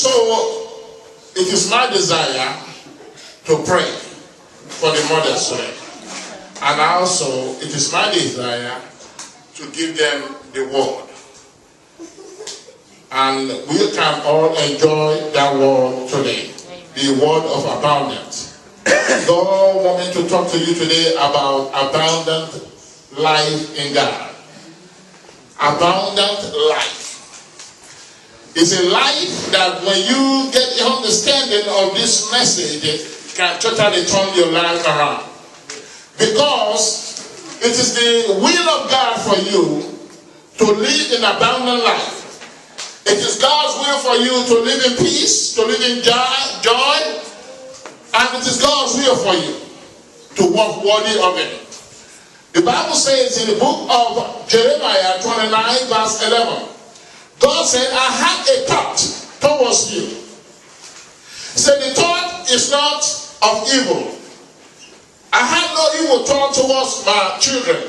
So, it is my desire to pray for the mothers today. And also, it is my desire to give them the word. And we can all enjoy that word today. The word of abundance. God wants me to talk to you today about abundant life in God. Abundant life. It's a life that when you get the understanding of this message, it can totally turn your life around. Because it is the will of God for you to live an abundant life. It is God's will for you to live in peace, to live in joy, and it is God's will for you to walk worthy of it. The Bible says in the book of Jeremiah 29 verse 11, God said, I have a thought towards you. He said, the thought is not of evil. I have no evil thought towards my children.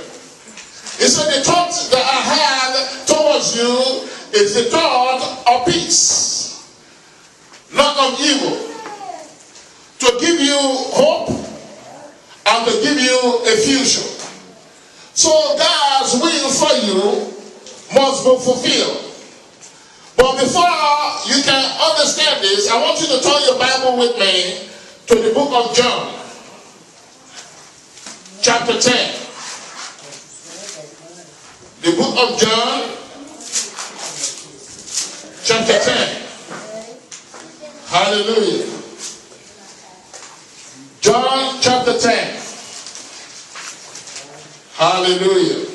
He said, the thought that I have towards you is the thought of peace, not of evil. To give you hope and to give you a future. So God's will for you must be fulfilled. But before you can understand this, I want you to turn your Bible with me to the book of John, chapter 10. The book of John, chapter 10. Hallelujah. John chapter 10. Hallelujah.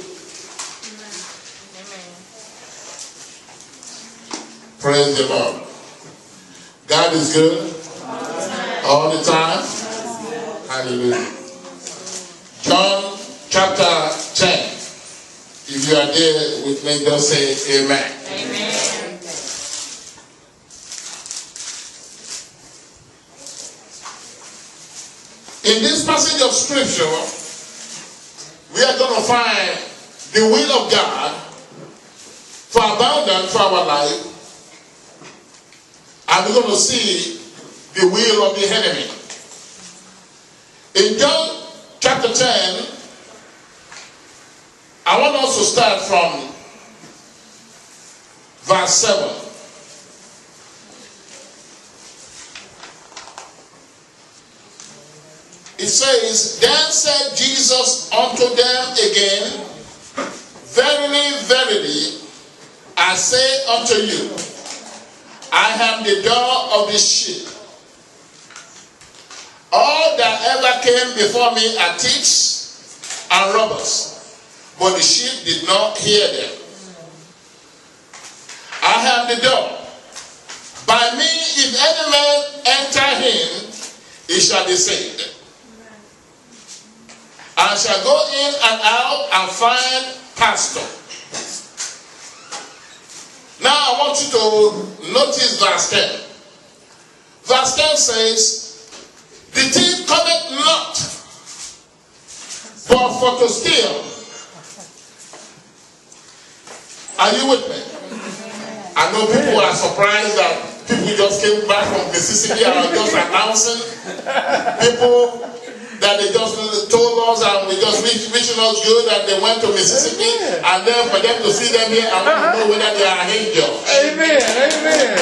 Praise the Lord. God is good all the time. Hallelujah. John chapter 10. If you are there with me, just say amen. Amen. In this passage of scripture, we are going to find the will of God for abundance for our life. And we're going to see the will of the enemy. In John chapter 10, I want us to start from verse 7. It says, Then said Jesus unto them again, Verily, verily, I say unto you, I am the door of the sheep. All that ever came before me are thieves and robbers, but the sheep did not hear them. I am the door. By me, if any man enter him, he shall be saved. And shall go in and out and find pasture. Now I want you to notice verse 10. Verse 10 says, The thief cometh not, but for to steal. Are you with me? I know people are surprised that people just came back from Mississippi and are just announcing people that they just told us and we just wishing us good and they went to Mississippi. Amen. And then for them to see them here, I want to know whether they are angels. Amen. Amen.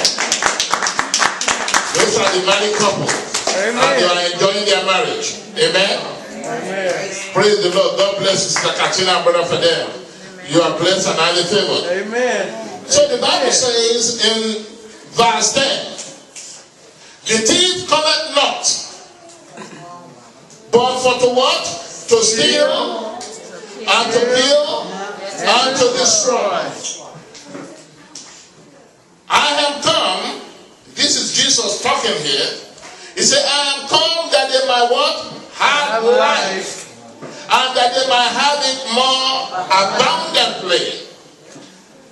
Those are the married couple. Amen. And they are enjoying their marriage. Amen. Amen. Praise the Lord. God bless you, Sister Katina and Brother Fidel. You are blessed and highly favored. Amen. So the Bible says in verse 10, The thief cometh not, but for to what? To steal, and to kill, and to destroy. I am come, this is Jesus talking here. He said, I am come that they might what? Have life. And that they might have it more abundantly.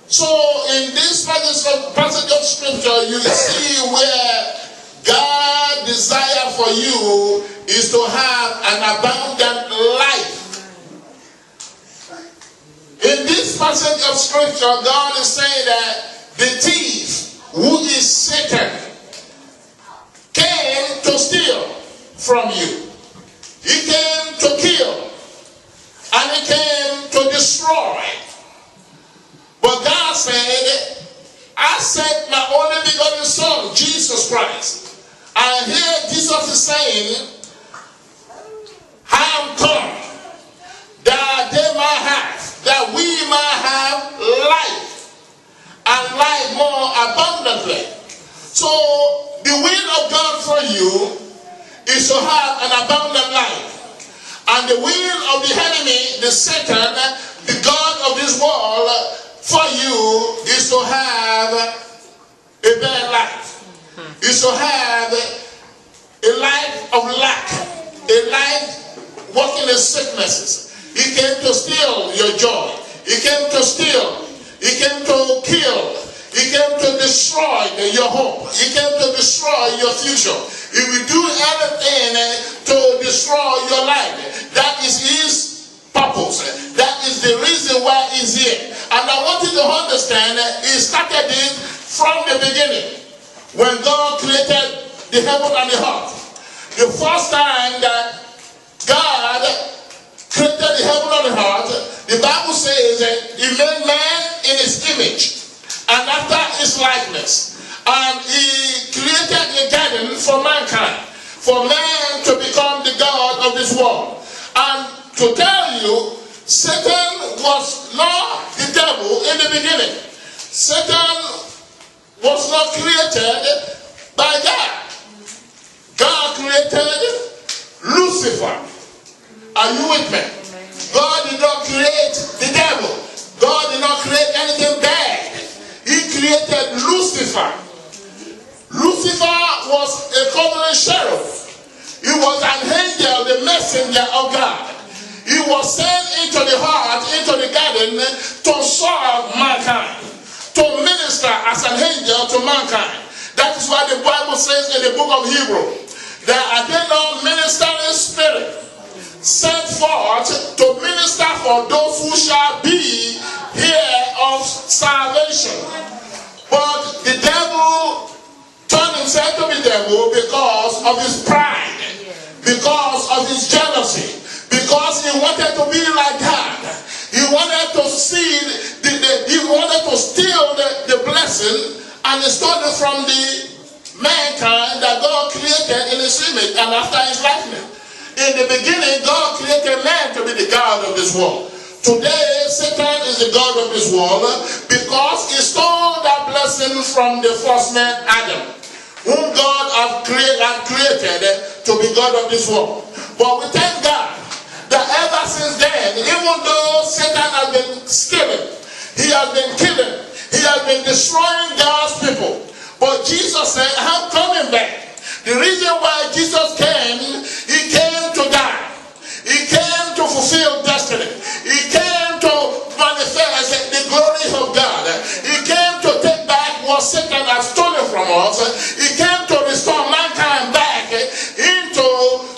So in this passage of scripture, you see where God's desire for you is to have an abundant life. In this passage of scripture, God is saying that the thief, who is Satan, from you. He came to kill, and he came to destroy. But God said, I sent my only begotten Son, Jesus Christ. And here Jesus is saying, I am come that they might have, that we might have life, and life more abundantly. So the will of God for you is to have an abundant life. And the will of the enemy, the Satan, the God of this world, for you is to have a bad life. Is to have a life of lack, a life walking in sicknesses. He came to steal your joy. He came to steal. He came to kill. He came to destroy your hope. He came to destroy your future. He will do everything to destroy your life. That is his purpose. That is the reason why he's here. And I want you to understand he started it from the beginning. When God created the heaven and the earth. The first time that God created the heaven and the earth, the Bible says that he made man in his image and after his likeness. And he created a garden for mankind, for man to become the God of this world. And to tell you, Satan was not the devil in the beginning. Satan was not created by God. God created Lucifer. Are you with me? God did not create the devil. God did not create anything bad. He created Lucifer. Lucifer was a covenant cherub. He was an angel, the messenger of God. He was sent into the heart, into the garden to serve mankind, to minister as an angel to mankind. That is why the Bible says in the book of Hebrews that are they not ministering spirit sent forth to minister for those who shall be here of salvation. But the devil turned himself to the devil because of his pride, because of his jealousy, because he wanted to be like God. He wanted to see, he wanted to steal the blessing and he stole it from the mankind that God created in his image and after his likeness. In the beginning, God created man to be the God of this world. Today, Satan is the God of this world because he stole that blessing from the first man, Adam, whom God had created to be God of this world. But we thank God that ever since then, even though Satan has been stealing, he has been killing, he has been destroying God's people. But Jesus said, I'm coming back. The reason why Jesus came, he came to die. He came to fulfill destiny. He came to manifest the glory of God. He came to take back what Satan has stolen from us. He came to restore mankind back into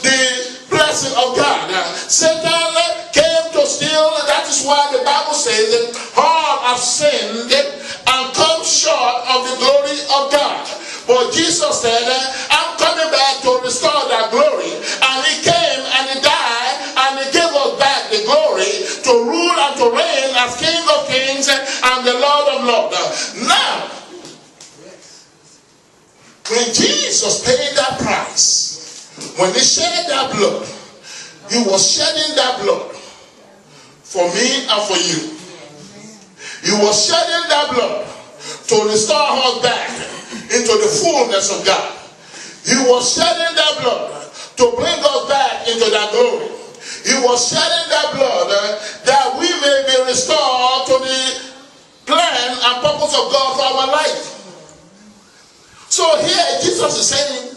the blessing of God. Satan came to steal. That is why the Bible says that all have sinned and come short of the glory of God. But Jesus said, I'm coming back to restore that glory. And he came and he died and he gave us back the glory to rule and to reign as King of Kings and the Lord of Lords. Now, when Jesus paid that price, when he shed that blood, he was shedding that blood for me and for you. He was shedding that blood to restore us back into the fullness of God. He was shedding that blood to bring us back into that glory. He was shedding that blood that we may be restored to the plan and purpose of God for our life. So here Jesus is saying,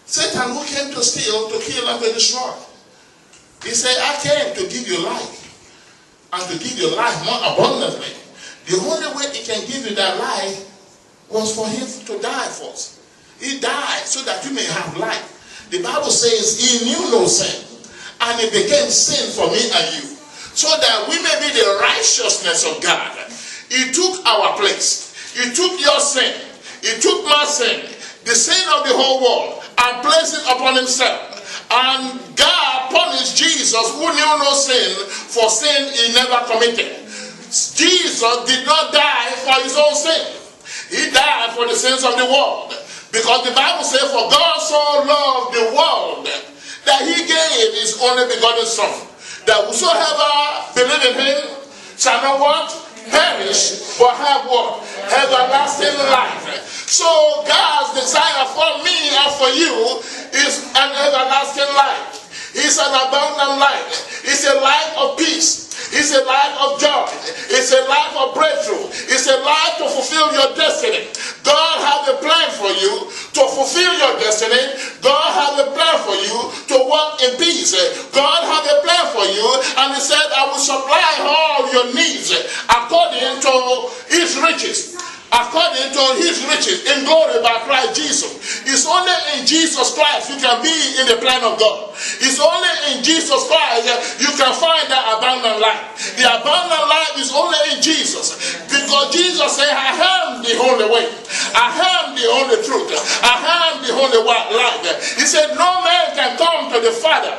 Satan who came to steal, to kill, and to destroy. He said, I came to give you life and to give you life more abundantly. The only way he can give you that life was for him to die for us. He died so that you may have life. The Bible says he knew no sin and he became sin for me and you so that we may be the righteousness of God. He took our place. He took your sin. He took my sin, the sin of the whole world, and placed it upon himself. And God punished Jesus, who knew no sin, for sin he never committed. Jesus did not die for his own sin. He died for the sins of the world. Because the Bible says, for God so loved the world that he gave his only begotten Son, that whosoever believe in him shall not what? Perish, but have what? Everlasting life. So God's desire for me and for you is an everlasting life. It's an abundant life. It's a life of peace. It's a life of joy. It's a life of breakthrough. It's a life to fulfill your destiny. God has a plan for you to fulfill your destiny. God has a plan for you to walk in peace. God has a plan for you, and he said, I will supply all your needs according to his riches. According to his riches in glory by Christ Jesus. It's only in Jesus Christ you can be in the plan of God. It's only in Jesus Christ you can find that abundant life. The abundant life is only in Jesus. Because Jesus said, I am the only way. I am the only truth. I am the only life. He said, no man can come to the Father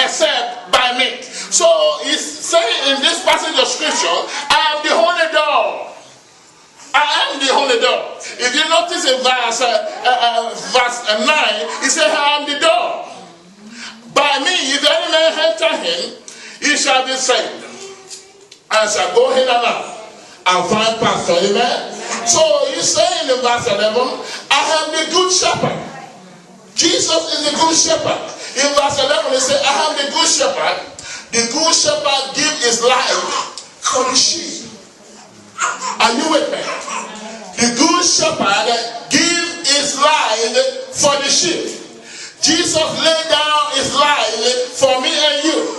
except by me. So he's saying in this passage of scripture, I am the only door. I am the only door. If you notice in verse 9, he said, I am the door. By me, if any man enter him, he shall be saved. And shall go in and out and find pasture. Amen? So he's saying in verse 11, I am the good shepherd. Jesus is the good shepherd. In verse 11, he said, I am the good shepherd. The good shepherd gives his life for the sheep. Are you with me? The good shepherd gives his life for the sheep. Jesus laid down his life for me and you.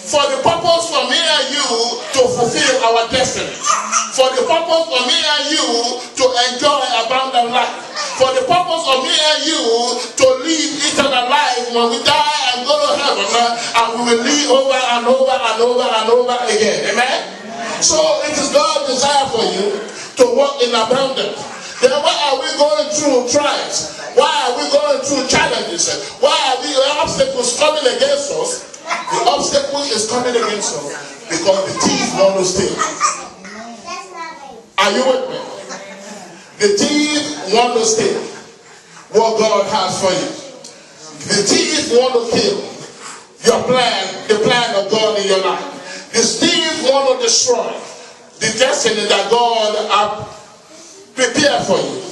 For the purpose for me and you to fulfill our destiny. For the purpose for me and you to enjoy abundant life. For the purpose of me and you to live eternal life when we die and go to heaven, and we will live over and over and over and over again. Amen? So it is God's desire for you to walk in abundance. Then why are we going through trials? Why are we going through challenges? Why are the obstacles coming against us? The obstacle is coming against us because the thief want to steal. Are you with me? The thief want to steal what God has for you. The thief want to kill your plan, the plan of God in your life. The thief want to destroy the destiny that God has prepared for you,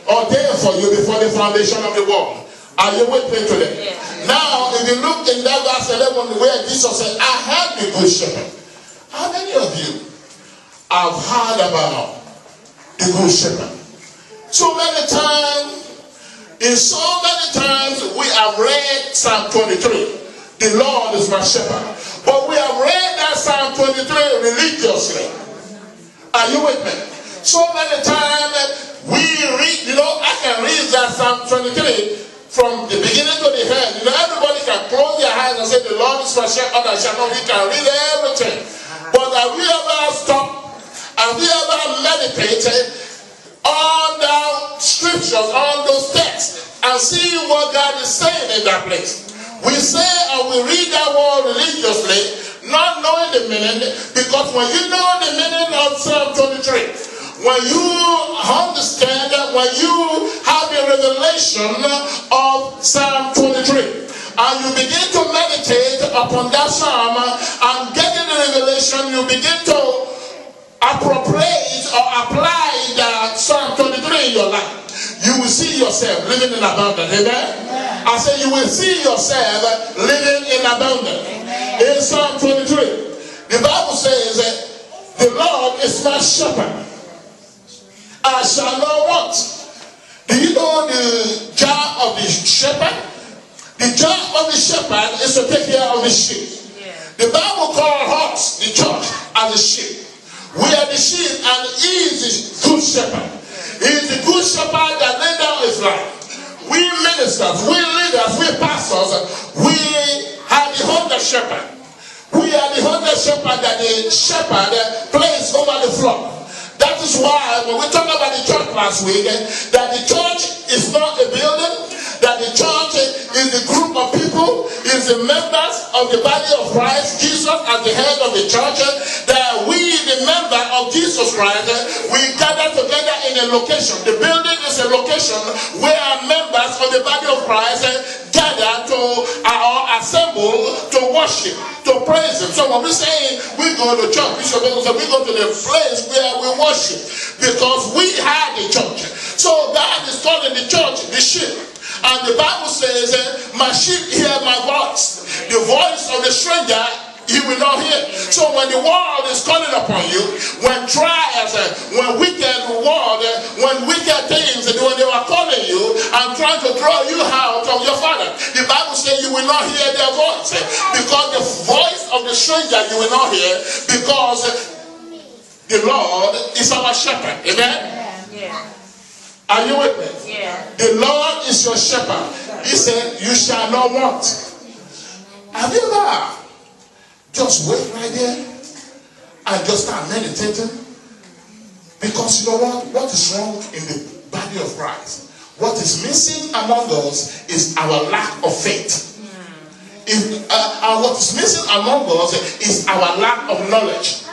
ordained for you before the foundation of the world. Are you with me today? Yeah. Now, if you look in that verse 11 where Jesus said, I am the good shepherd. How many of you have heard about the good shepherd? So many times, we have read Psalm 23. The Lord is my shepherd. But we have read that Psalm 23 religiously. Are you with me? So many times we read, I can read that Psalm 23 from the beginning to the end. Everybody can close their eyes and say, the Lord is my shepherd, I shall not. We can read everything. But have we ever stopped? Have we ever meditated on the scriptures, on those texts, and see what God is saying in that place? We say and we read that word religiously, not knowing the meaning, because when you know the meaning of Psalm 23, when you understand that, when you have the revelation of Psalm 23, and you begin to meditate upon that psalm and getting the revelation, you begin to appropriate or apply the Psalm 23 in your life. You will see yourself living in abundance. Amen? I say you will see yourself living in abundance. Amen. In Psalm 23, the Bible says that the Lord is my shepherd. I shall not want. Do you know the job of the shepherd? The job of the shepherd is to take care of the sheep. Yeah. The Bible calls us, the church, as the sheep. We are the sheep, and he is the good shepherd. He is the good shepherd that laid down his life. We ministers, we leaders, we pastors, we are the hunter shepherd. We are the hunter shepherd that the shepherd placed over the flock. That is why when we talked about the church last week, that the church is not a building, that the church is a group of people, is as the members of the body of Christ, Jesus as the head of the church, that we, the member of Jesus Christ, we gather together in a location. The building is a location where members of the body of Christ gather to or assemble to worship, to praise Him. So when we say we go to church, Bishop said we go to the place where we worship because we have the church. So God is calling the church the sheep. And the Bible says, my sheep hear my voice. The voice of the stranger he will not hear. So when the world is calling upon you, when trials, when wicked world, when wicked things, when they were calling you and trying to draw you out of your father, the Bible says you will not hear their voice. Because the voice of the stranger you will not hear, because the Lord is our shepherd. Amen? Yeah. Are you with me? Yeah. The Lord is your shepherd. He said, you shall not want. Have you ever just wait right there and just start meditating? Because you know what? What is wrong in the body of Christ? What is missing among us is our lack of faith. What is missing among us is our lack of knowledge.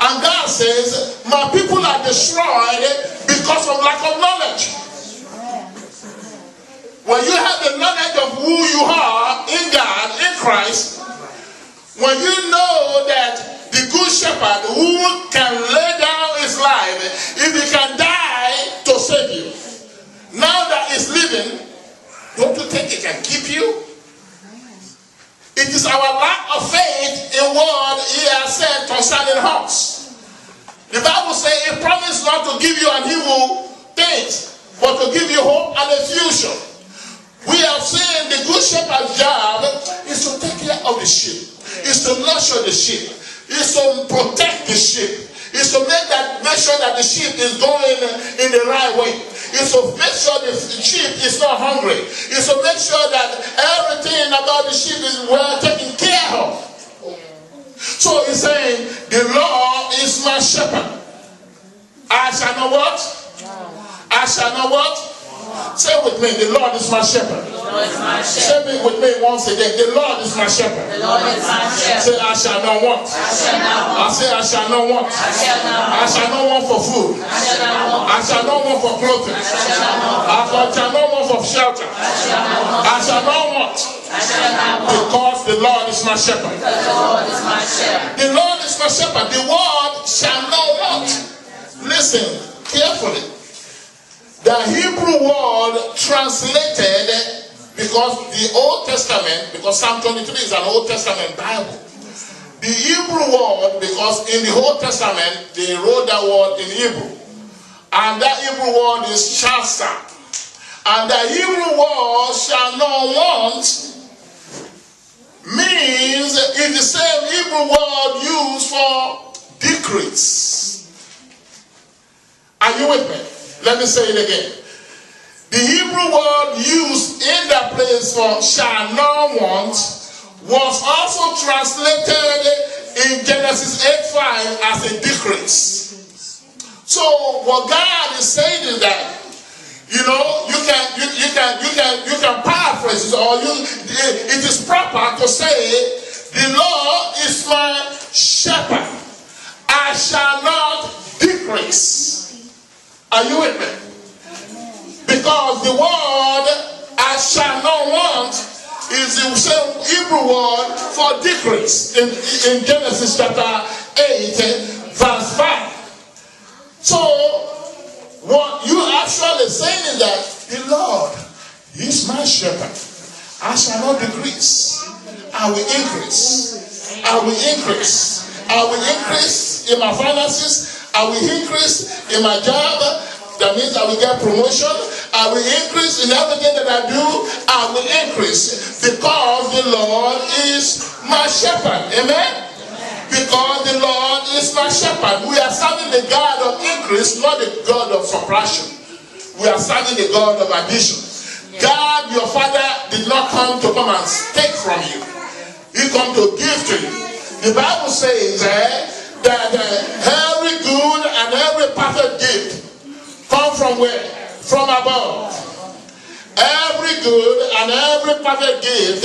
And God says, my people are destroyed because of lack of knowledge. When you have the knowledge of who you are in God, in Christ, when you know that the good shepherd who can lay down his life, if he can die to save you, now that he's living, don't you think he can keep you? It is our lack of faith in what he has said concerning us. The Bible says he promised not to give you an evil things, but to give you hope and a future. We have seen the good shepherd's job is to take care of the sheep, is to nurture the sheep, is to protect the sheep, is to make sure that the sheep is going in the right way. Is to make sure the sheep is not hungry. Is to make sure that everything about the sheep is well taken care of. So he's saying, the Lord is my shepherd. I shall not what? I shall not what? Say with me, the Lord is my shepherd. Say it with me once again. The Lord is my shepherd. The Lord is my shepherd. Say, I shall not want. I say, I shall not want. I shall not want for food. I shall not want for clothing. I shall not want for shelter. I shall not want. Because the Lord is my shepherd. The Lord is my shepherd. The Lord is my shepherd. The word shall not want. Listen carefully. The Hebrew word translated, because the Old Testament, because Psalm 23 is an Old Testament Bible. The Hebrew word, because in the Old Testament, they wrote that word in Hebrew. And that Hebrew word is shasta. And the Hebrew word shall not want means it's the same Hebrew word used for decrease. Are you with me? Let me say it again. The Hebrew word used in that place for shall not want was also translated in Genesis 8:5 as a decrease. So what God is saying is that, you know, you can paraphrase it, or it is proper to say, the Lord is my shepherd. I shall not decrease. Are you with me? Because the word I shall not want is the same Hebrew word for decrease in Genesis chapter 8 verse 5. So what you actually saying is that the Lord is my shepherd. I shall not decrease. I will increase. I will increase. I will increase in my finances. I will increase in my job. That means I will get promotion. I will increase in everything that I do. I will increase because the Lord is my shepherd. Amen? Because the Lord is my shepherd. We are serving the God of increase, not the God of suppression. We are serving the God of addition. God, your Father, did not come to come and take from you. He come to give to you. The Bible says that every good and every perfect gift come from where? From above. Every good and every perfect gift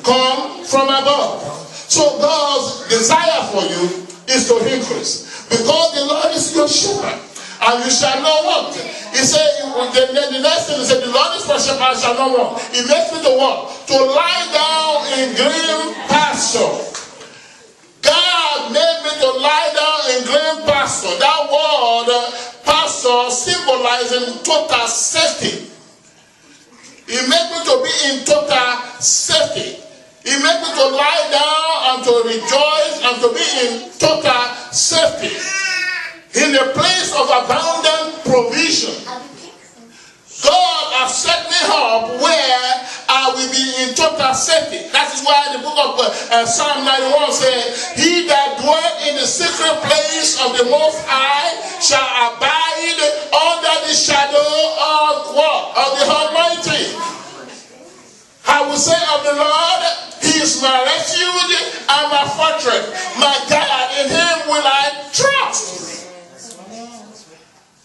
come from above. So God's desire for you is to increase. Because the Lord is your shepherd, and you shall not want. He said, the next thing he said, the Lord is my shepherd, I shall not want. He makes me to what? To lie down in green pasture. God made me to lie down in green pasture. That word, pasture, symbolizing total safety. He made me to be in total safety. He made me to lie down and to rejoice and to be in total safety. In a place of abundant provision. God has set me up where I will be in total safety. That is why the book of Psalm 91 says, he that dwelleth in the secret place of the Most High shall abide under the shadow of what? Of the Almighty. I will say of the Lord, he is my refuge and my fortress. My God, in him will I trust.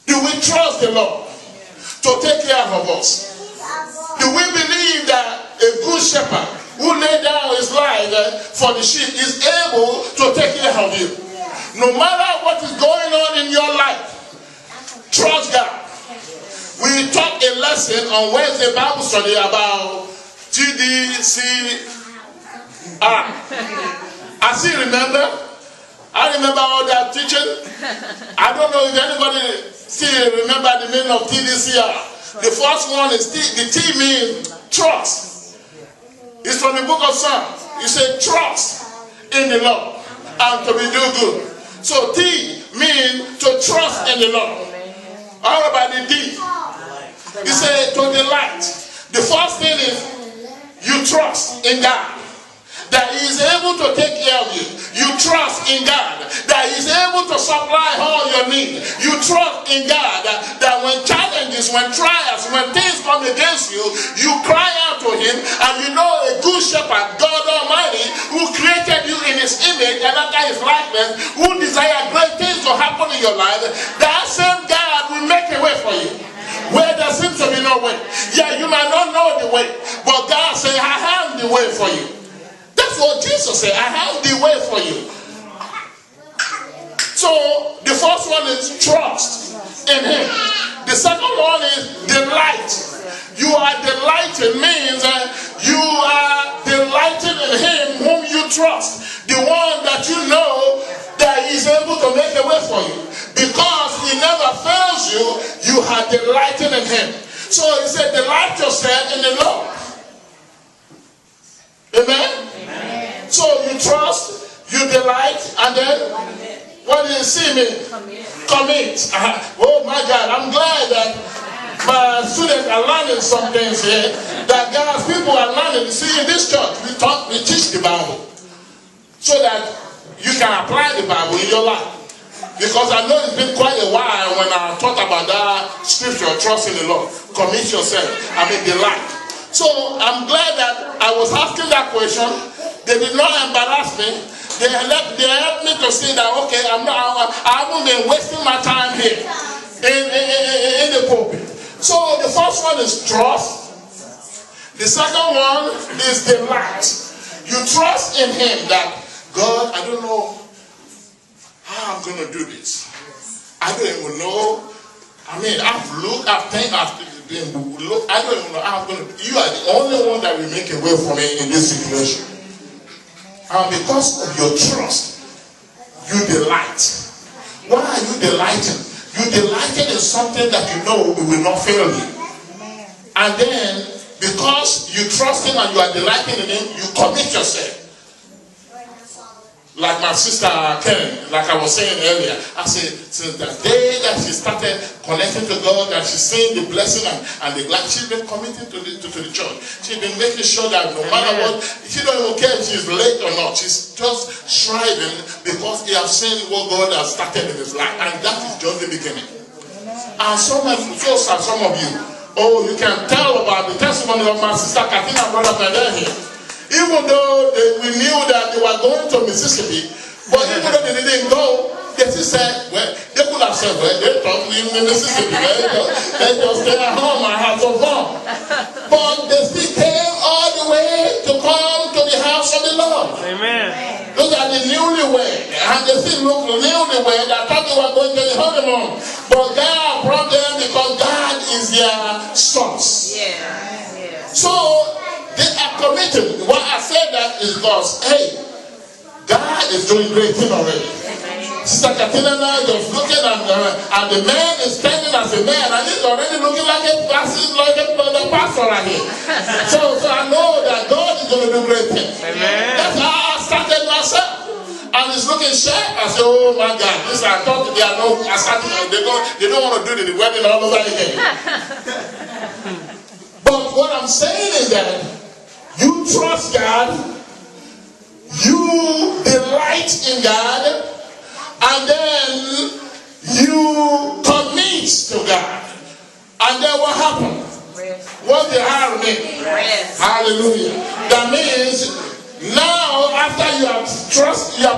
Do we trust the Lord to take care of us? Do we believe that a good shepherd who laid down his life for the sheep is able to take care of you? No matter what is going on in your life, trust God. We taught a lesson on Wednesday Bible study about TDCR. I still remember. I remember all that teaching. I don't know if anybody still remember the name of TDCR. The first one is the T means trust. It's from the book of Psalms. You say trust in the Lord and to be do good. So T means to trust in the Lord. How about the D? You say to delight. The first thing is you trust in God. That he is able to take care of you. You trust in God that he is able to supply all your needs. You trust in God that when challenges, when trials, when things come against you, you cry out to him, and you know a good shepherd, God Almighty, who created you in his image and after his likeness, who desire great things to happen in your life, that same God will make a way for you where there seems to be no way. Yeah, you might not know the way, but God said, I have the way for you. That's what Jesus said. I have the way for you. So the first one is trust in him. The second one is delight. You are delighted means you are delighted in him whom you trust. The one that you know that he is able to make a way for you. Because he never fails you, you are delighted in him. So he said, delight yourself in the Lord. Amen? Amen. So you trust, you delight, and then what do you see me? Commit. Oh my God, I'm glad that my students are learning some things here, that God's people are learning. See, in this church, we teach the Bible so that you can apply the Bible in your life. Because I know it's been quite a while when I talked about that scripture, trust in the Lord. Commit yourself. Delight. So I'm glad that I was asking that question. They did not embarrass me. They helped me to see that, okay, I haven't been wasting my time here in the pulpit. So the first one is trust. The second one is delight. You trust in him that, God, I don't know how I'm going to do this. I don't even know. I've looked, I don't even know how I'm going to. You are the only one that will make a way for me in this situation. And because of your trust, you delight. Why are you delighting? You delighted in something that you know will not fail you. And then, because you trust him and you are delighting in him, you commit yourself. Like my sister Karen, like I was saying earlier, I said, since the day that she started connecting to God, that she's seeing the blessing and the glad, she's been committed to the church. She's been making sure that no matter what, she don't even care if she's late or not. She's just striving because he has seen what God has started in his life, and that is just the beginning. And some of you, you can tell about the testimony of my sister Katina and brother Pedro here. Even though we knew that they were going to Mississippi, but even though they didn't go, they still said, well, they could have said, well, they thought we were in Mississippi. They just stayed at home and had some fun. But they still came all the way to come to the And the thing looked newlywed. I thought they were going to the honeymoon. But God brought them because God is their source. Yeah. So they are committed. Why I say that is because, hey, God is doing great things already. Sister Katina now is looking and the man is standing as a man and he's already looking like a pastor right here. So I know that God is going to do great things. Amen. That's how I started myself. And it's looking sharp. I said, oh my God, this I thought they are no. I started. They don't want to do the wedding all over again. But what I'm saying is that you trust God, you delight in God, and then you commit to God. And then what happened? What's the irony? Hallelujah. That means now after you have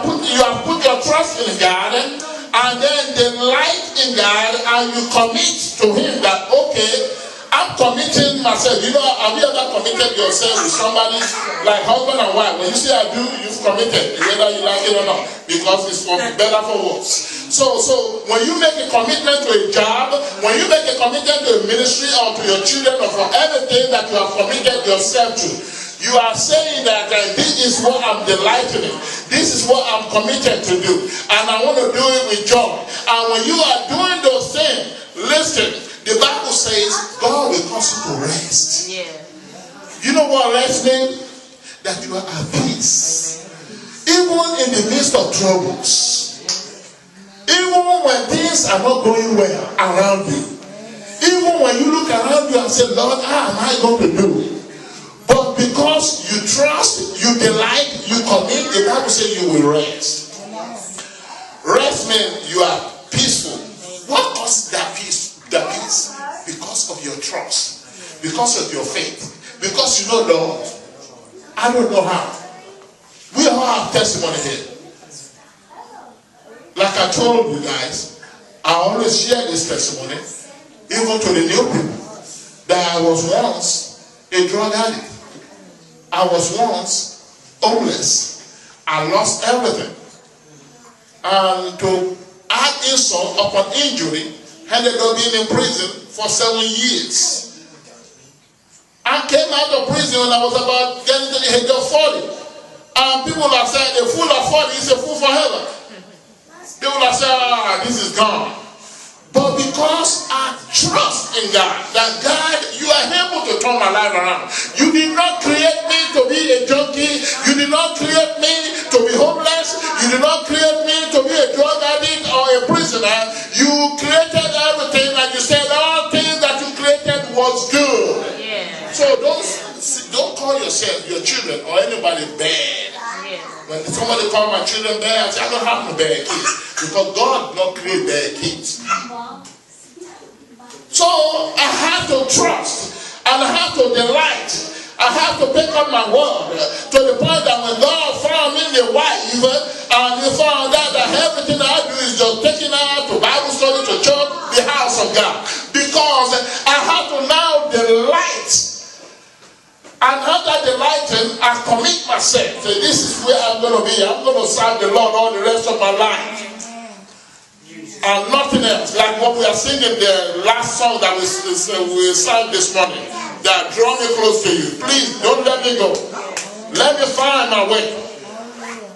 put your trust in God, and then delight in God, and you commit to Him that, okay, I'm committing myself. You know, have you ever committed yourself with somebody like husband and wife? When you say I do, you've committed, whether you like it or not, because it's for better for worse. So when you make a commitment to a job, when you make a commitment to a ministry or to your children or for everything that you have committed yourself to, you are saying that this is what I'm delighting in. This is what I'm committed to do. And I want to do it with joy. And when you are doing those things, listen, the Bible says God will cause you to rest. Yeah. You know what rest means? That you are at peace. Even in the midst of troubles. Even when things are not going well around you. Even when you look around you and say, Lord, how am I going to do? But because you trust, you delight, you commit, the Bible says you will rest. Rest means you are peaceful. What causes that peace? That peace? Because of your trust. Because of your faith. Because you know, Lord, I don't know how. We all have testimony here. Like I told you guys, I always share this testimony, even to the new people, that I was once a drug addict. I was once homeless. I lost everything. And to add insult upon injury, ended up being in prison for 7 years. I came out of prison when I was about getting to the age of 40. And people have said, a fool of 40 is a fool forever. People have said, this is gone. But because I trust in God, that God, you are able to turn my life around. You did not create me to be a junkie. You did not create me to be homeless. You did not create me to be a drug addict or a prisoner. You created everything and you said all things that you created was good. Yeah. So don't call yourself, your children, or anybody bad. Yeah. When somebody call my children bad, I say, I don't have no bad kids. Because God did not create bad kids. So I have to trust and I have to delight. I have to pick up my word to the point that when God found me the wife and He found out that everything I do is just taking her out to Bible study, to church, the house of God. Because I have to now delight. And after delighting, I commit myself. So this is where I'm going to be. I'm going to serve the Lord all the rest of my life. And nothing else. Like what we are singing the last song that we sang this morning. That draw me close to you. Please, don't let me go. Let me find my way.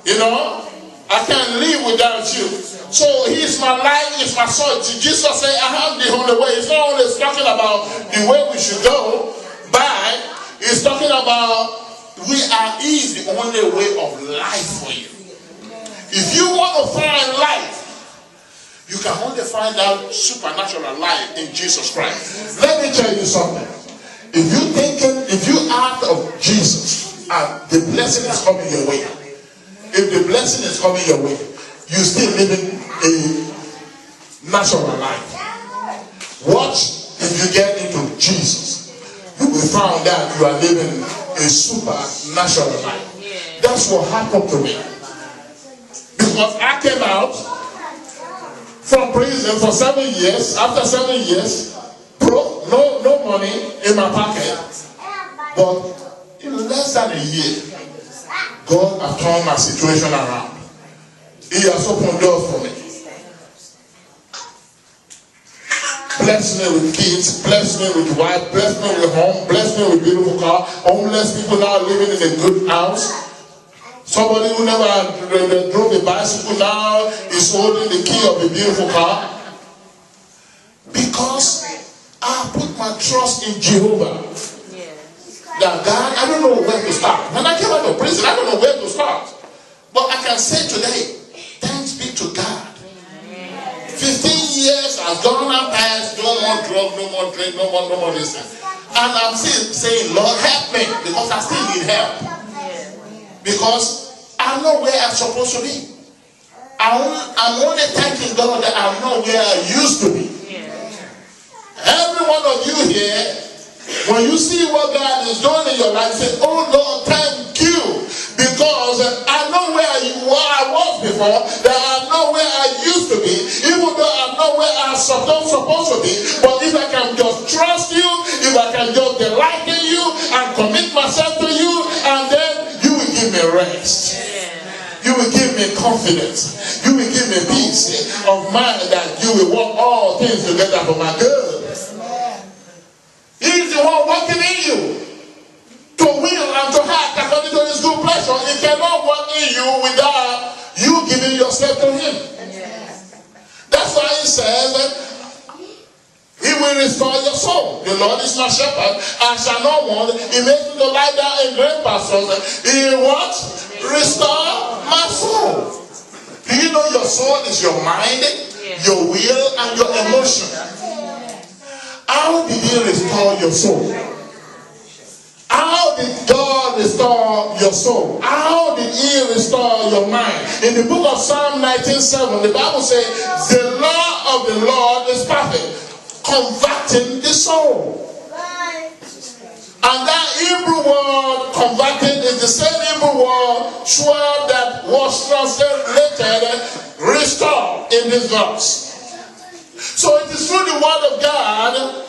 You know? I can't live without you. So He is my life, He is my soul. Jesus said, I have the only way. It's not only talking about the way we should go by. It's talking about He is the only way of life for you. If you want to find life, you can only find out supernatural life in Jesus Christ. Let me tell you something. If you act of Jesus and the blessing is coming your way, if the blessing is coming your way, you're still living a natural life. Watch if you get into Jesus. You will find out you are living a supernatural life. That's what happened to me. Because I came out from prison for 7 years. After 7 years, broke, no money in my pocket. But in less than a year, God has turned my situation around. He has opened doors for me. Bless me with kids, bless me with wife, bless me with home, bless me with beautiful car. Homeless people now living in a good house. Somebody who never drove a bicycle now is holding the key of a beautiful car. Because I put my trust in Jehovah. That God, I don't know where to start. When I came out of prison, I don't know where to start. But I can say today, thanks be to God. 15 years has gone and passed, no more drug, no more drink, no more this. And I'm still saying, Lord, help me, because I still need help. Because I'm not where I'm supposed to be. I'm only thanking God that I'm not where I used to be. Every one of you here, when you see what God is doing in your life, say, oh Lord, thank you. Because I know where I was before, that I'm not where I used to be, even though I'm not where I'm supposed to be. But if I can just trust you, if I can just delight in you and commit myself to you, and then you will give me rest. You will give me confidence. You will give me peace of mind that you will work all things together for my good. He is the one working in you to will and to act according to his good pleasure. He cannot work in you without you giving yourself to him. That's why he says that he will restore your soul. The Lord is my shepherd, I shall not want. He makes me to lie down in green pastures. He will what? Restore my soul. Do you know your soul is your mind, your will, and your emotion? How did he restore your soul? How did God restore your soul? How did he restore your mind? In the book of Psalm 19:7, the Bible says, the law of the Lord is perfect, converting the soul. And that Hebrew word converting is the same Hebrew word shwab that was translated restore in this verse. So it is through the word of God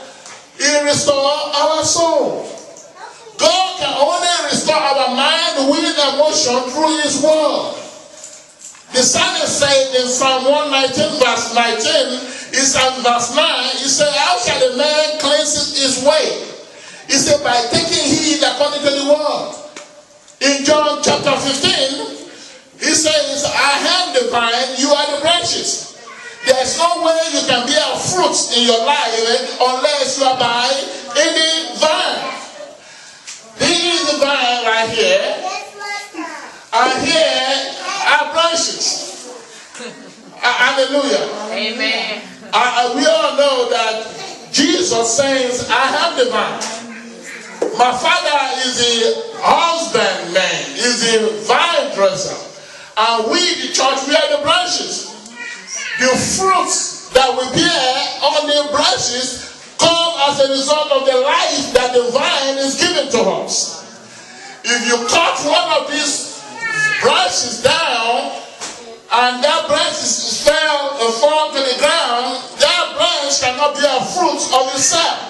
he restores our soul. God can only restore our mind, will, and emotion through his word. The psalmist said in Psalm 119 verse 19, he said verse 9, he said, how shall a man cleanse his way? He said, by taking heed according to the word. In John chapter 15, he says, I am the vine, you are the branches. There's no way you can bear fruits in your life unless you are by any vine. This is the vine right here. And here are branches. Hallelujah. Amen. We all know that Jesus says, I am the vine. My Father is the husbandman, is the vine dresser. And we, the church, we are the branches. The fruits that we bear on the branches come as a result of the life that the vine is giving to us. If you cut one of these branches down and that branch fall to the ground, that branch cannot bear fruits of itself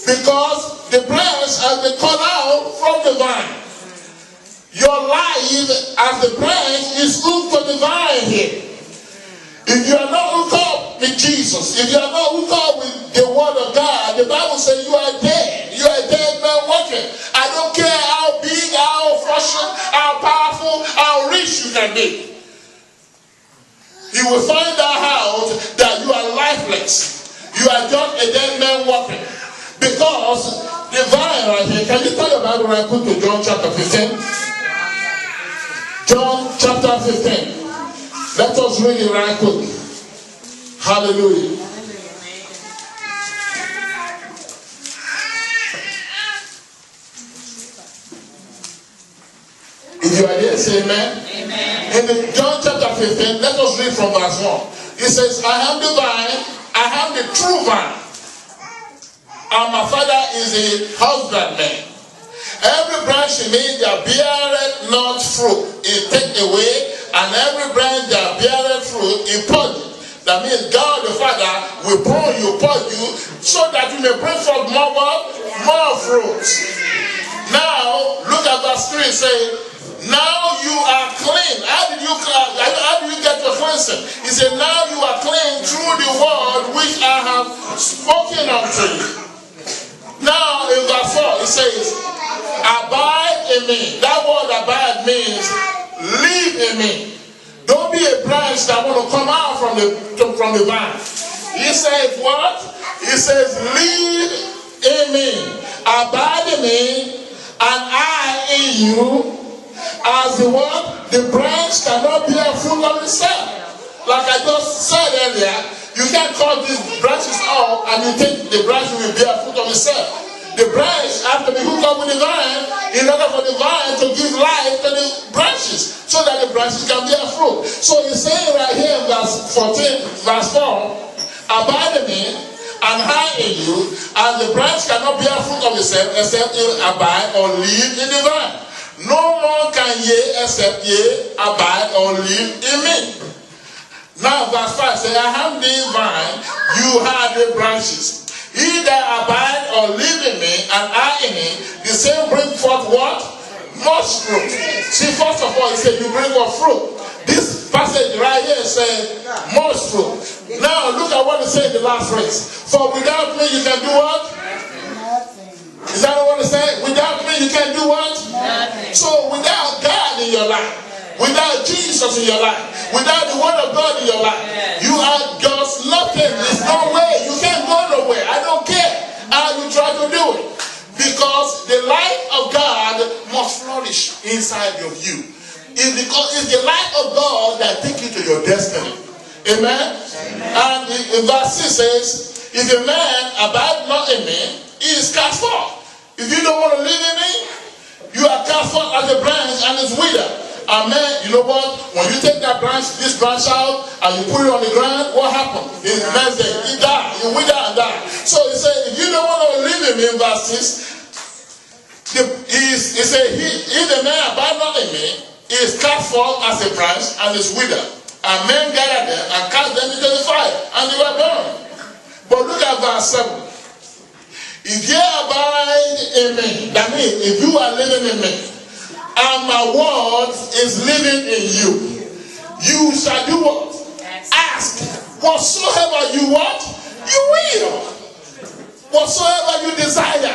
because the branch has been cut out from the vine. Your life as the branch is hooked to the vine here. If you are not hooked up with Jesus, if you are not hooked up with the word of God, the Bible says you are dead. You are a dead man walking. I don't care how big, how frustrated, how powerful, how rich you can be. You will find out that you are lifeless. You are just a dead man walking. Because the vine right here, can you turn your Bible right quick to John chapter 15? John chapter 15. Let us read it right quick. Hallelujah. If you are there, say amen. Amen. In John chapter 15, let us read from verse 1. It says, I am the vine, I am the true vine, and my Father is a husbandman. Every branch in me that beareth not fruit, he take away, and every branch that beareth fruit, he purge. That means God the Father will purge you, so that you may bring forth more fruits. Now, look at verse 3, say, Now you are clean. How did you get your cleansing? He said, now you are clean through the word which I have spoken unto you. Now in verse 4 it says, abide in me. That word abide means live in me. Don't be a branch that want to come out from the vine. He says what? He says live in me. Abide in me and I in you. As the one, the branch cannot bear fruit of itself. Like I just said earlier, you can't cut these branches off and you think the branch will bear fruit of itself. The branch has to be hooked up with the vine in order for the vine to give life to the branches so that the branches can bear fruit. So he's saying right here in verse 14, verse 4, abide in me and I in you, and the branch cannot bear fruit of itself except it abide or live in the vine. No more can ye except ye abide or live in me. Now verse 5 says, I am the vine, you are the branches. He that abide or live in me, and I in him, the same bring forth what? Much fruit. See, first of all, he said, you bring forth fruit. This passage right here says, much fruit. Now look at what it says in the last phrase. For without me you can do what? Is that what it said? Without me you can do what? Nothing. So without God in your life, without Jesus in your life, without the word of God in your life, you are just nothing. There's no way. You can't go nowhere. I don't care how you try to do it. Because the light of God must flourish inside of you. It's the light of God that takes you to your destiny. Amen? And in verse 6 says, if a man abide not in me, he is cast forth. If you don't want to live in me, you are cast forth as a branch and it's withered. Amen. You know what? When you take that branch, this branch out, and you put it on the ground, what happened? The next day, it died. You wither and die. So he said, if you don't want to live in me, in verse 6, he said, if the man abide not in me, he is cast forth as a branch and is withered. And men gather them and cast them into the fire, and they were burned. But look at verse 7. If ye abide in me, that means if you are living in me, and my word is living in you, you shall do what? Ask. Whatsoever you want, you will. Whatsoever you desire.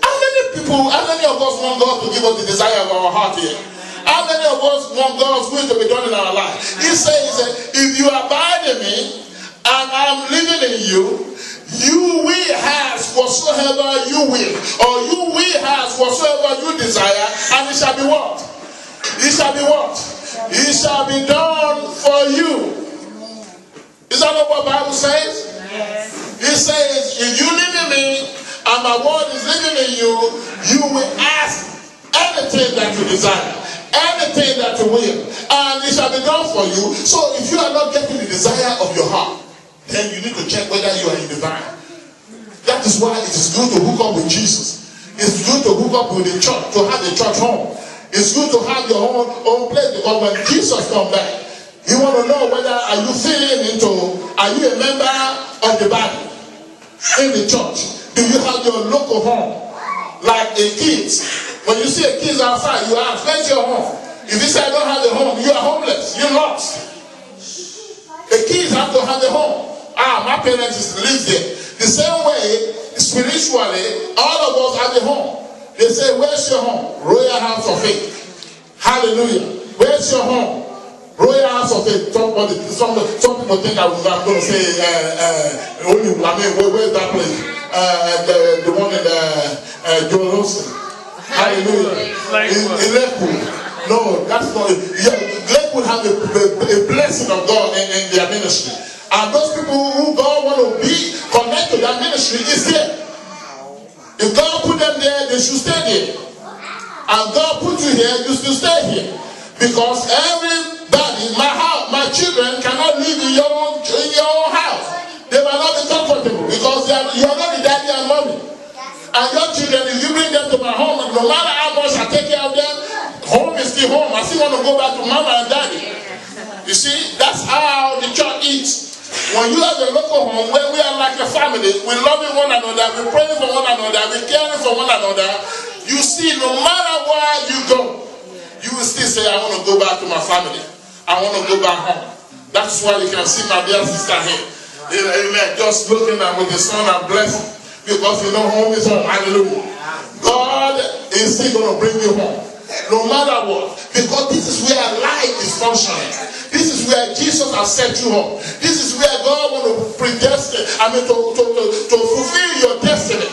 How many of us want God to give us the desire of our heart here? How many of us want God's will to be done in our life? He says, if you abide in me, and I'm living in you, you will have whatsoever you will, or you will have whatsoever you desire, and it shall be what? It shall be what? It shall be done for you. Is that not what the Bible says? Yes. It says, if you live in me, and my word is living in you, you will ask anything that you desire, anything that you will, and it shall be done for you. So if you are not getting the desire of your heart, then you need to check whether you are in the vine. That is why it is good to hook up with Jesus. It's good to hook up with the church, to have the church home. It's good to have your own place, because when Jesus comes back, you want to know whether are you you a member of the body in the church? Do you have your local home? Like a kids. When you see a kids outside, you ask, where's your home? If you say I don't have a home, you are homeless. You're lost. The kids have to have a home. My parents live there. The same way, spiritually, all of us have a home. They say, where's your home? Royal House of Faith. Hallelujah. Where's your home? Royal House of Faith. Some people think I'm going to say, where's that place? The one in Joel Olsen. Hallelujah. In Lakewood. No, that's not it. Lakewood have a blessing of God in their ministry. And those people who God want to be connected to that ministry is there. If God put them there, they should stay there. And God put you here, you should stay here. Because everybody, my children cannot live in your own house. They might not be comfortable because you are not the daddy and mommy. And your children, if you bring them to my home, no matter how much I take care of them, home is still home. I still want to go back to mama and daddy. You see, that's how the church is. When you have a local home where we are like a family, we loving one another, we praying for one another, we caring for one another, you see, no matter where you go, you you will still say, I want to go back to my family. I want to go back home. That's why you can see my dear sister here. Amen. Just looking at with the son and blessing. Because you know home is home. Hallelujah. God is still going to bring you home. No matter what. Because this is where life is functioning. This is where Jesus has set you up. This is where God wants to predestine, to fulfill your destiny.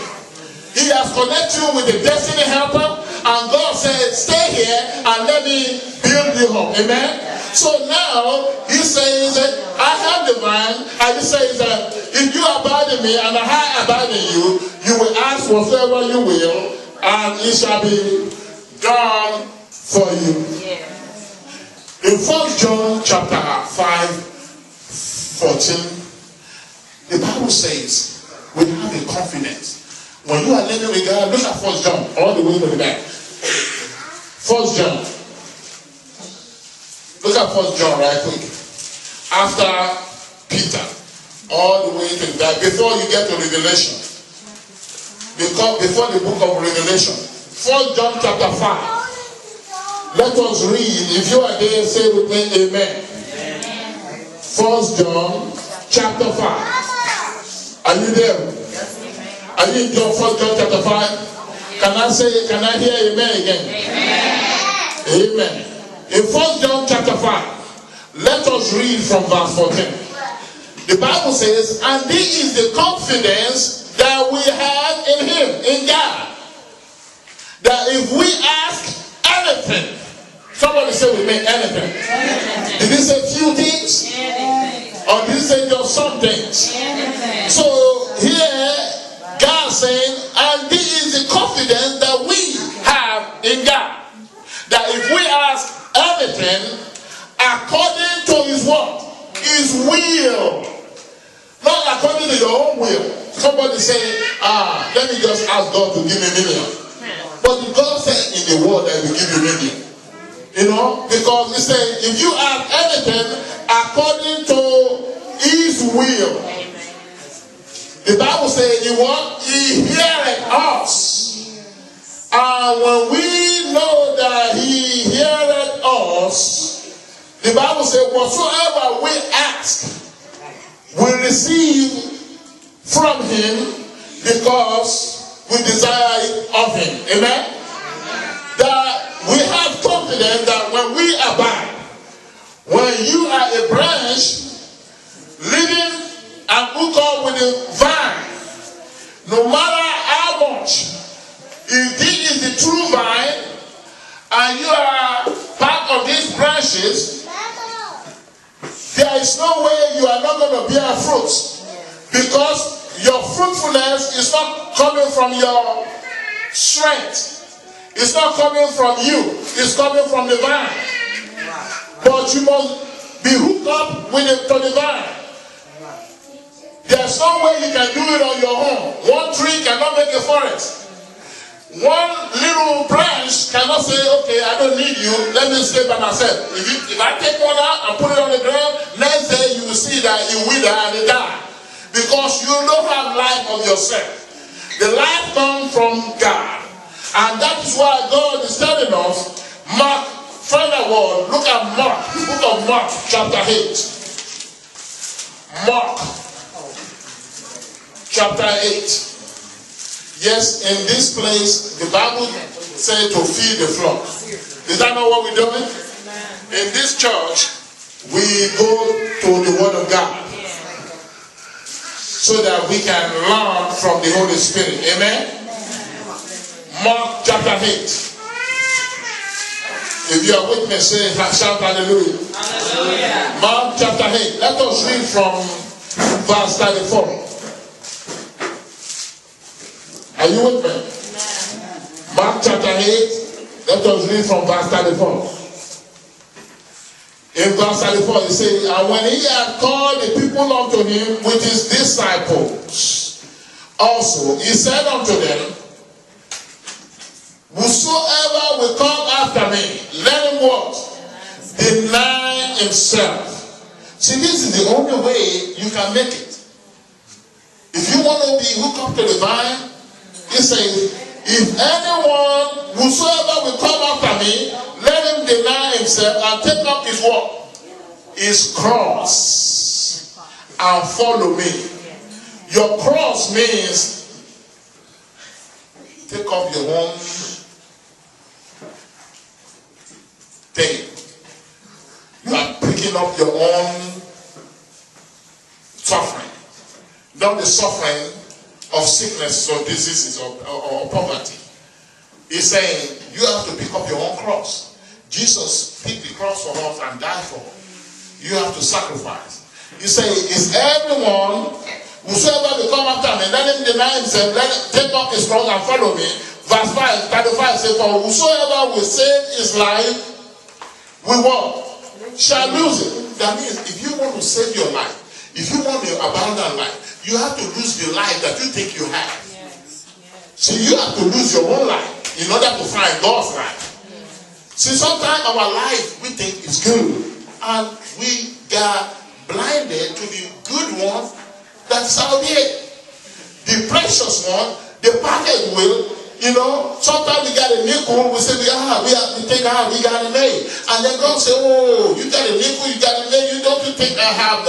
He has connected you with the destiny helper, and God said, stay here and let me build you up. Amen? So now, he says, I have the vine, and he says that if you abide in me and I abide in you, you will ask whatsoever you will, and it shall be done for you. Yeah. In 1 John chapter 5:14, the Bible says, we have a confidence. When you are living with God, look at 1 John, all the way to the back. 1 John. Look at 1 John right quick. After Peter, all the way to the back, before you get to Revelation. Before the book of Revelation. 1 John chapter 5. Let us read. If you are there, say with me, amen. 1 John chapter 5. Are you there? Are you in John 1 John chapter 5? Can I hear amen again? Amen. Amen. In 1 John chapter 5, let us read from verse 14. The Bible says, and this is the confidence that we have in him, in God. That if we ask anything, somebody say with me, anything. Did he say few things? Or did he say just some things? So here, God saying, and this is the confidence that we have in God. That if we ask anything according to his what? His will. Not according to your own will. Somebody say, let me just ask God to give me $1 million. But God said in the word that will give you $1 million. You know, because he said, if you ask anything according to his will, the Bible says he heareth us. And when we know that he heareth us, the Bible says, whatsoever we ask, we receive from him because we desire it of him. Amen? That we have confidence that when we abide, when you are a branch living and hook up with the vine, no matter how much, if this is the true vine and you are part of these branches, there is no way you are not going to bear fruit, because your fruitfulness is not coming from your strength. It's not coming from you. It's coming from the vine. But you must be hooked up to the vine. There's no way you can do it on your own. One tree cannot make a forest. One little branch cannot say, okay, I don't need you, let me stay by myself. If I take one out and put it on the ground, next day you will see that it wither and it die. Because you don't have life of yourself. The life comes from God. And that is why God is telling us, Mark, find a word, look at Mark, the book of Mark, chapter 8. Mark, chapter 8. Yes, in this place, the Bible said to feed the flock. Is that not what we're doing? In this church, we go to the Word of God so that we can learn from the Holy Spirit. Amen? Mark chapter 8. If you are with me, say, shout hallelujah. Hallelujah. Mark chapter 8. Let us read from verse 34. Are you with me? Mark chapter 8. Let us read from verse 34. In verse 34, he says, and when he had called the people unto him with his disciples, also he said unto them, whosoever will come after me, let him what? Deny himself. See, this is the only way you can make it. If you want to be hooked up to the vine, he says, if anyone, whosoever will come after me, let him deny himself and take up his what? His cross and follow me. Your cross means take up your own thing. You are picking up your own suffering. Not the suffering of sickness or diseases or poverty. He's saying you have to pick up your own cross. Jesus picked the cross for us and died for us. You have to sacrifice. You say, is everyone, whosoever will come after me, let him deny himself, let him take up his cross and follow me. Verse 35 says, for whosoever will save his life, will what? Shall lose it. That means if you want to save your life, if you want your abundant life, you have to lose the life that you think you have. Yes. See, you have to lose your own life in order to find God's life. See, sometimes our life we think is good, and we got blinded to the good one that's out here. The precious one, the package will, sometimes we got a nickel, we say, we got a nail. And then God say, oh, you got a nickel, you got a nail, you think I have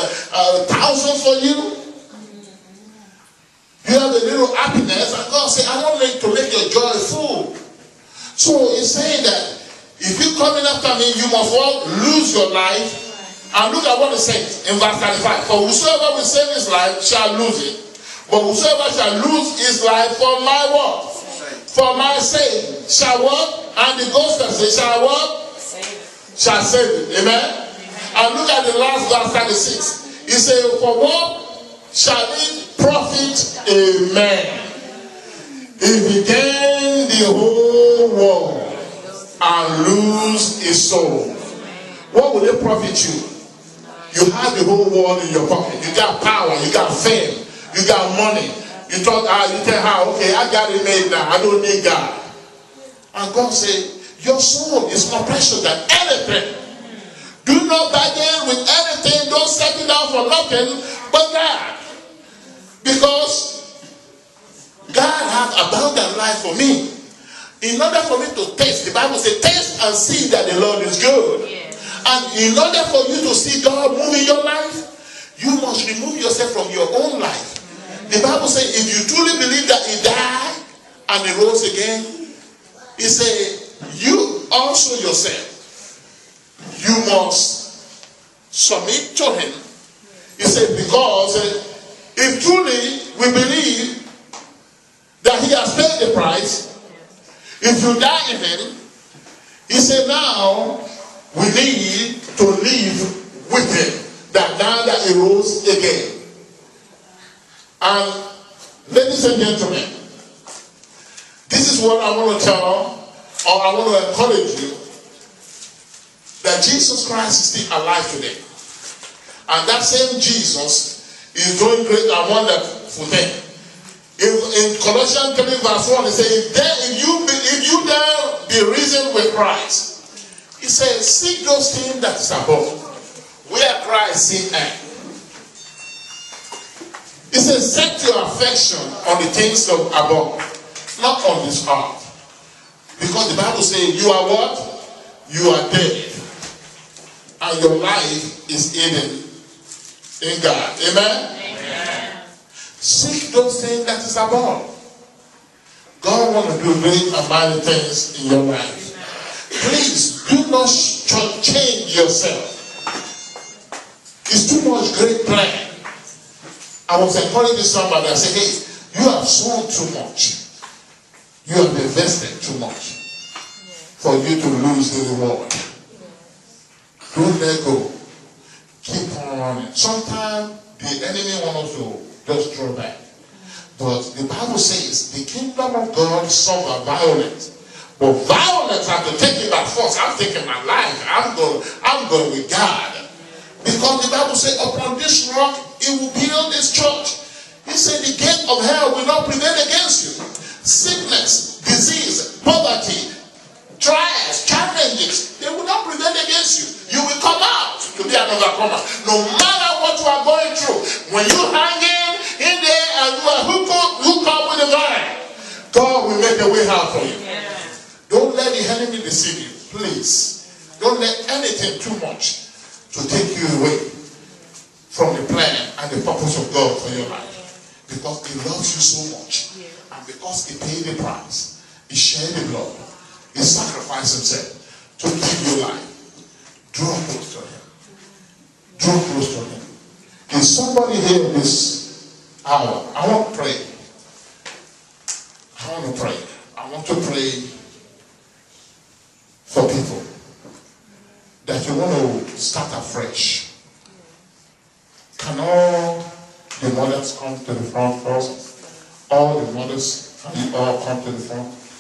1,000 for you? You have a little happiness, and God say, I want to make your joy full. So he's saying that if you coming after me, you must lose your life. And look at what it says in verse 35. For whosoever will save his life shall lose it. But whosoever shall lose his life for my what? For my sake shall what? And the Gospel says, shall what? Shall save it. Amen? And look at the last verse 36. He said, for what shall it profit a man if he gain the whole world and lose his soul? What will it profit you? You have the whole world in your pocket. You got power, you got fame, you got money. You talk, you tell her, okay, I got it made now. I don't need God. And God said, your soul is more precious than anything. Do not bargain with anything. Don't settle down for nothing but God. Because God has abundant life for me. In order for me to taste, the Bible says, taste and see that the Lord is good. Yeah. And in order for you to see God move in your life, you must remove yourself from your own life. The Bible says, if you truly believe that he died and he rose again, he said, you also yourself, you must submit to him. He said, because if truly we believe that he has paid the price, if you die in him, he said, now we need to live with him, that now that he rose again. And ladies and gentlemen, this is what I want to tell, or I want to encourage you, that Jesus Christ is still alive today. And that same Jesus is doing great and wonderful things. In Colossians 3 verse 1, it says, if you dare be risen with Christ, it says, seek those things that is above, where Christ is at. It says, set your affection on the things of above, not on this earth. Because the Bible says, you are what? You are dead. And your life is hidden in God. Amen? Amen. Seek those things that is above. God wants to do great and mighty things in your life. Please, do not change yourself. It's too much great plan. I was encouraging somebody. I said, hey, you have sown too much. You have invested too much for you to lose the reward. Don't let go. Keep on running. Sometimes the enemy wants to just draw back. But the Bible says the kingdom of God suffer violence. But violence have to take it by force. I'm taking my life. I'm going with God. Because the Bible says, upon this rock, he will build his church. He said, the gate of hell will not prevail against you. Sickness, disease, poverty, trials, challenges, they will not prevail against you. You will come out to be an overcomer. No matter what you are going through, when you hang in there and you are hooked up with the vine, God will make a way out for you. Yeah. Don't let the enemy deceive you. Please, don't let anything too much to take you away from the plan and the purpose of God for your life. Because He loves you so much. And because He paid the price, He shed the blood, He sacrificed Himself to give you life. Draw close to Him. Draw close to Him. Is somebody here this hour? I want to pray. I want to pray. I want to pray for people that you want to start afresh. Can all the mothers come to the front first? All the mothers, can you all come to the front?